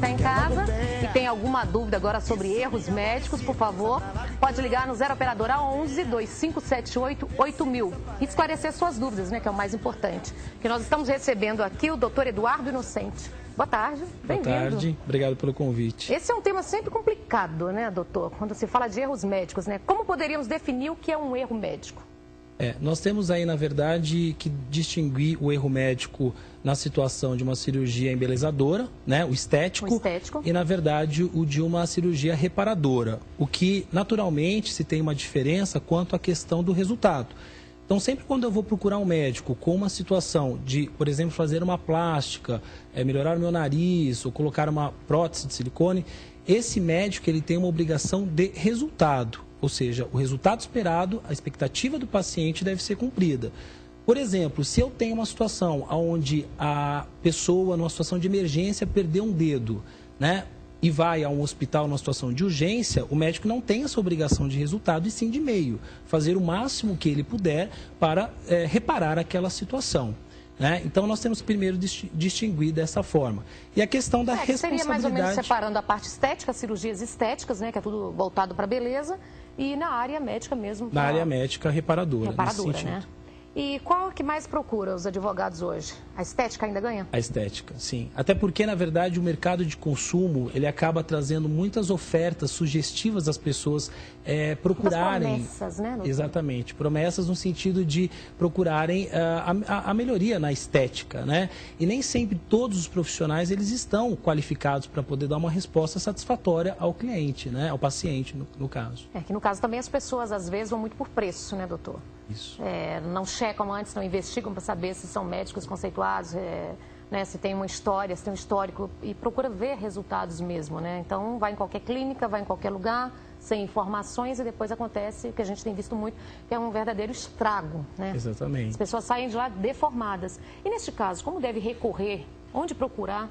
está em casa e tem alguma dúvida agora sobre erros médicos, por favor, pode ligar no 0 Operadora 11 2578 8000 e esclarecer suas dúvidas, né, que é o mais importante. Que nós estamos recebendo aqui o doutor Eduardo Inocente. Boa tarde, bem-vindo. Boa tarde, obrigado pelo convite. Esse é um tema sempre complicado, né, doutor? Quando se fala de erros médicos, né? Como poderíamos definir o que é um erro médico? Nós temos aí, na verdade, que distinguir o erro médico na situação de uma cirurgia embelezadora, né, o estético, e, na verdade, o de uma cirurgia reparadora, o que, naturalmente, se tem uma diferença quanto à questão do resultado. Então, sempre quando eu vou procurar um médico com uma situação de, por exemplo, fazer uma plástica, melhorar o meu nariz ou colocar uma prótese de silicone, esse médico ele tem uma obrigação de resultado. Ou seja, o resultado esperado, a expectativa do paciente deve ser cumprida. Por exemplo, se eu tenho uma situação onde a pessoa, numa situação de emergência, perdeu um dedo, né, e vai a um hospital numa situação de urgência, o médico não tem essa obrigação de resultado e sim de meio. Fazer o máximo que ele puder para reparar aquela situação. Né? Então, nós temos que primeiro distinguir dessa forma. E a questão da responsabilidade... Seria mais ou menos separando a parte estética, cirurgias estéticas, né, que é tudo voltado para a beleza, e na área médica mesmo. Na área médica reparadora, nesse sentido. Né? E qual que mais procura os advogados hoje? A estética ainda ganha? A estética, sim. Até porque, na verdade, o mercado de consumo, ele acaba trazendo muitas ofertas sugestivas às pessoas procurarem... Muitas promessas, né? Exatamente. Promessas no sentido de procurarem a melhoria na estética, né? E nem sempre todos os profissionais, eles estão qualificados para poder dar uma resposta satisfatória ao cliente, né? Ao paciente, no caso. Que no caso também as pessoas, às vezes, vão muito por preço, né, doutor? Isso. Não checam antes, não investigam para saber se são médicos conceituados, né, se tem uma história, se tem um histórico, e procura ver resultados mesmo, né? Então, vai em qualquer clínica, vai em qualquer lugar, sem informações, e depois acontece o que a gente tem visto muito, que é um verdadeiro estrago, né? Exatamente. As pessoas saem de lá deformadas. E neste caso, como deve recorrer? Onde procurar?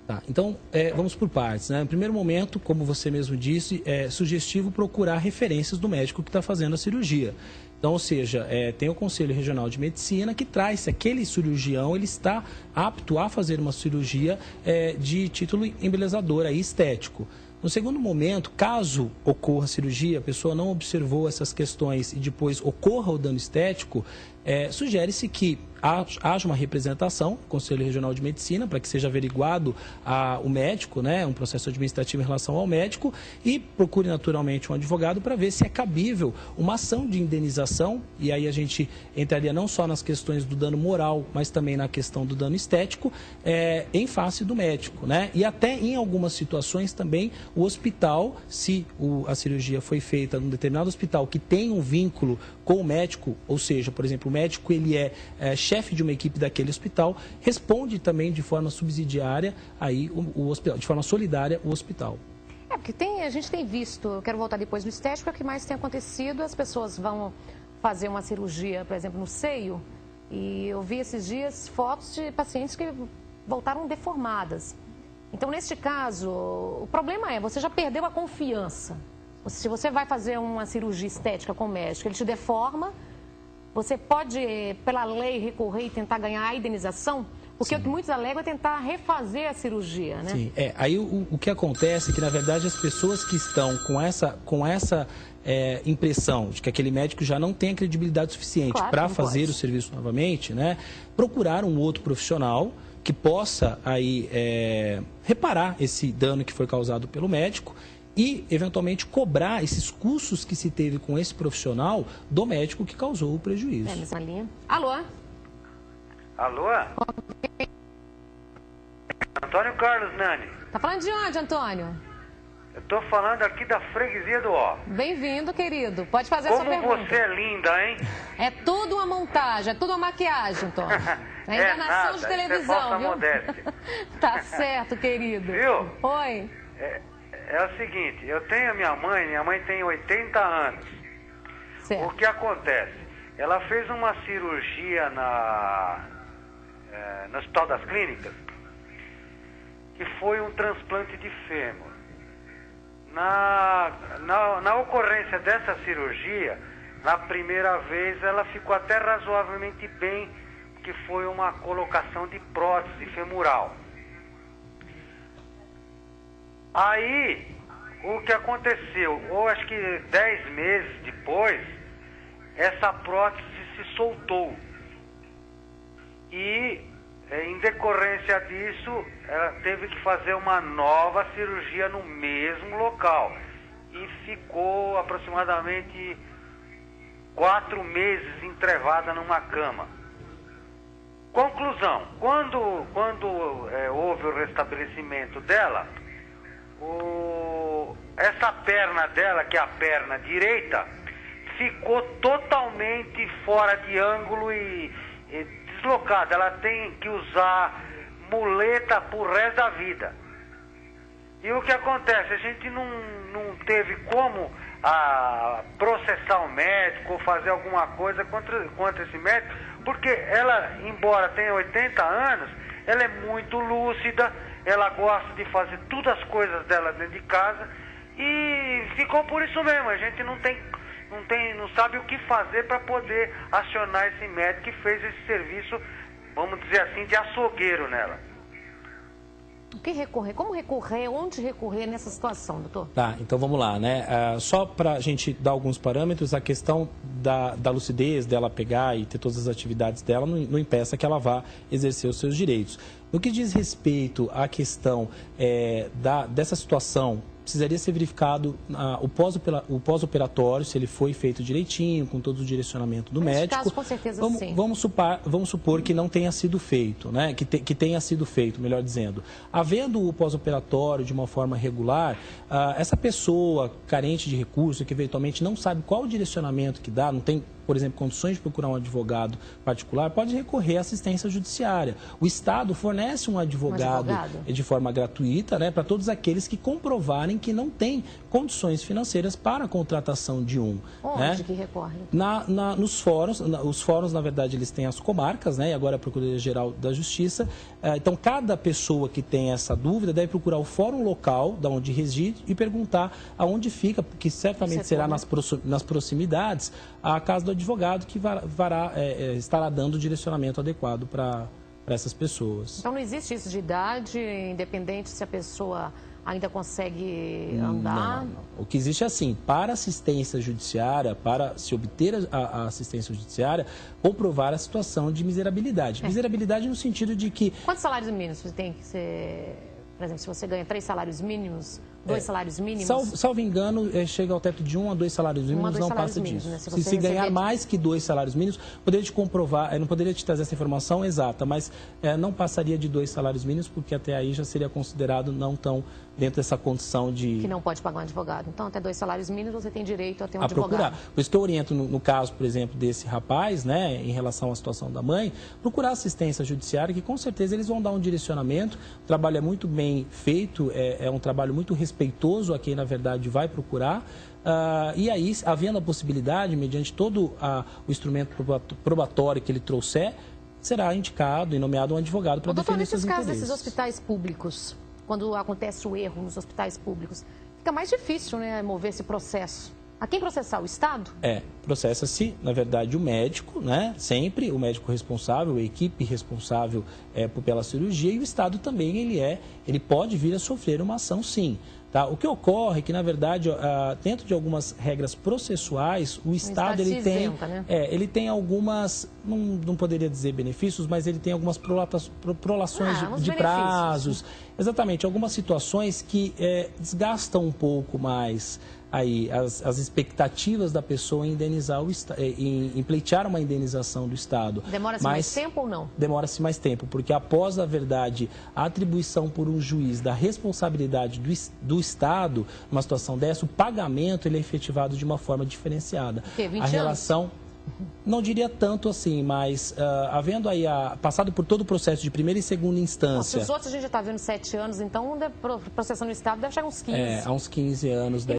Tá, então, vamos por partes, né? No primeiro momento, como você mesmo disse, é sugestivo procurar referências do médico que está fazendo a cirurgia. Então, ou seja, tem o Conselho Regional de Medicina que traz se aquele cirurgião ele está apto a fazer uma cirurgia de título embelezador, aí, estético. No segundo momento, caso ocorra a cirurgia, a pessoa não observou essas questões e depois ocorra o dano estético, sugere-se que haja uma representação do Conselho Regional de Medicina para que seja averiguado o médico, né, um processo administrativo em relação ao médico, e procure naturalmente um advogado para ver se é cabível uma ação de indenização, e aí a gente entraria não só nas questões do dano moral, mas também na questão do dano estético, em face do médico, né? E até em algumas situações também o hospital, se a cirurgia foi feita num determinado hospital que tem um vínculo com o médico, ou seja, por exemplo, o médico ele é chefe de uma equipe daquele hospital, responde também de forma subsidiária aí o hospital, de forma solidária o hospital. Porque a gente tem visto, eu quero voltar depois do estético, o que mais tem acontecido, as pessoas vão fazer uma cirurgia, por exemplo, no seio, e eu vi esses dias fotos de pacientes que voltaram deformadas. Então, neste caso, o problema você já perdeu a confiança. Se você vai fazer uma cirurgia estética com o médico, ele te deforma, você pode, pela lei, recorrer e tentar ganhar a indenização? Porque o que muitos alegam é tentar refazer a cirurgia, né? Sim, aí o que acontece é que, na verdade, as pessoas que estão com essa impressão de que aquele médico já não tem a credibilidade suficiente para fazer o serviço novamente, né, procurar um outro profissional que possa aí reparar esse dano que foi causado pelo médico e, eventualmente, cobrar esses custos que se teve com esse profissional do médico que causou o prejuízo. Alô? Alô? Antônio Carlos Nani. Tá falando de onde, Antônio? Eu tô falando aqui da freguesia do Ó. Bem-vindo, querido. Pode fazer a sua pergunta. Como você é linda, hein? É tudo uma montagem, é tudo uma maquiagem, Antônio. É enganação de televisão, viu? Modéstia. Tá certo, querido. Viu? Oi. É o seguinte, eu tenho a minha mãe tem 80 anos. Certo. O que acontece? Ela fez uma cirurgia no Hospital das Clínicas, que foi um transplante de fêmur. Na ocorrência dessa cirurgia, na primeira vez ela ficou até razoavelmente bem, que foi uma colocação de prótese femoral. Aí, o que aconteceu? Ou acho que 10 meses depois, essa prótese se soltou. E, em decorrência disso, ela teve que fazer uma nova cirurgia no mesmo local. E ficou aproximadamente 4 meses entrevada numa cama. Conclusão, quando houve o restabelecimento dela, essa perna dela, que é a perna direita, ficou totalmente fora de ângulo e deslocada. Ela tem que usar muleta pro resto da vida. E o que acontece? A gente não teve como processar o médico ou fazer alguma coisa contra esse médico, porque ela, embora tenha 80 anos, ela é muito lúcida, ela gosta de fazer todas as coisas dela dentro de casa e ficou por isso mesmo. A gente não sabe o que fazer para poder acionar esse médico que fez esse serviço, vamos dizer assim, de açougueiro nela. O que recorrer? Como recorrer? Onde recorrer nessa situação, doutor? Tá, então vamos lá, né? Só para a gente dar alguns parâmetros, a questão da lucidez dela pegar e ter todas as atividades dela não impeça que ela vá exercer os seus direitos. No que diz respeito à questão dessa situação, precisaria ser verificado o pós-operatório, se ele foi feito direitinho, com todo o direcionamento do médico. Caso, com certeza, sim. Vamos supor que não tenha sido feito, né? Que tenha sido feito, melhor dizendo. Havendo o pós-operatório de uma forma regular, essa pessoa carente de recurso, que eventualmente não sabe qual o direcionamento que dá, não tem, por exemplo, condições de procurar um advogado particular, pode recorrer à assistência judiciária. O Estado fornece um advogado de forma gratuita, né, para todos aqueles que comprovarem que não têm condições financeiras para a contratação de um. Onde que recorre? Nos fóruns, os fóruns, na verdade, eles têm as comarcas, né, e agora a Procuradoria-Geral da Justiça. Então, cada pessoa que tem essa dúvida deve procurar o fórum local, da onde reside, e perguntar aonde fica, porque certamente será nas proximidades, a casa do advogado que estará dando o direcionamento adequado para essas pessoas. Então não existe isso de idade, independente se a pessoa ainda consegue andar? Não. O que existe é assim, para assistência judiciária, para se obter a assistência judiciária, comprovar a situação de miserabilidade. Miserabilidade no sentido de que... Quantos salários mínimos você tem que ser... Por exemplo, se você ganha 3 salários mínimos, 2 salários mínimos... Salvo engano, chega ao teto de 1 a 2 salários mínimos, não passa disso. Né? Se ganhar mais que 2 salários mínimos, poderia te comprovar, não poderia te trazer essa informação exata, mas não passaria de 2 salários mínimos, porque até aí já seria considerado não tão dentro dessa condição de... Que não pode pagar um advogado. Então, até 2 salários mínimos, você tem direito a ter um advogado. Procurar. Por isso que eu oriento, no caso, por exemplo, desse rapaz, né, em relação à situação da mãe, procurar assistência judiciária, que com certeza eles vão dar um direcionamento. O trabalho é muito bem feito, é um trabalho muito respeitoso a quem, na verdade, vai procurar. E aí, havendo a possibilidade, mediante todo o instrumento probatório que ele trouxer, será indicado e nomeado um advogado para defender seus interesses. Nesses casos desses hospitais públicos, quando acontece o erro nos hospitais públicos, fica mais difícil, né, mover esse processo. A quem processar? O Estado? Processa-se, na verdade, o médico, né? Sempre o médico responsável, a equipe responsável pela cirurgia, e o Estado também, ele pode vir a sofrer uma ação, sim. Tá? O que ocorre é que, na verdade, dentro de algumas regras processuais, o Estado ele tem, isenta, né? Ele tem algumas, não poderia dizer benefícios, mas ele tem algumas prolações de prazos. Exatamente, algumas situações que desgastam um pouco mais aí as expectativas da pessoa em indenizar em pleitear uma indenização do Estado. Demora-se mais tempo ou não? Demora-se mais tempo, porque após, na verdade, a atribuição por um juiz da responsabilidade do Estado, numa situação dessa, o pagamento ele é efetivado de uma forma diferenciada. O quê? 20 a relação anos? Não diria tanto assim, mas havendo aí passado por todo o processo de primeira e segunda instância... Se os outros a gente já está vendo 7 anos, então processando o Estado deve chegar uns 15. Há uns 15 anos.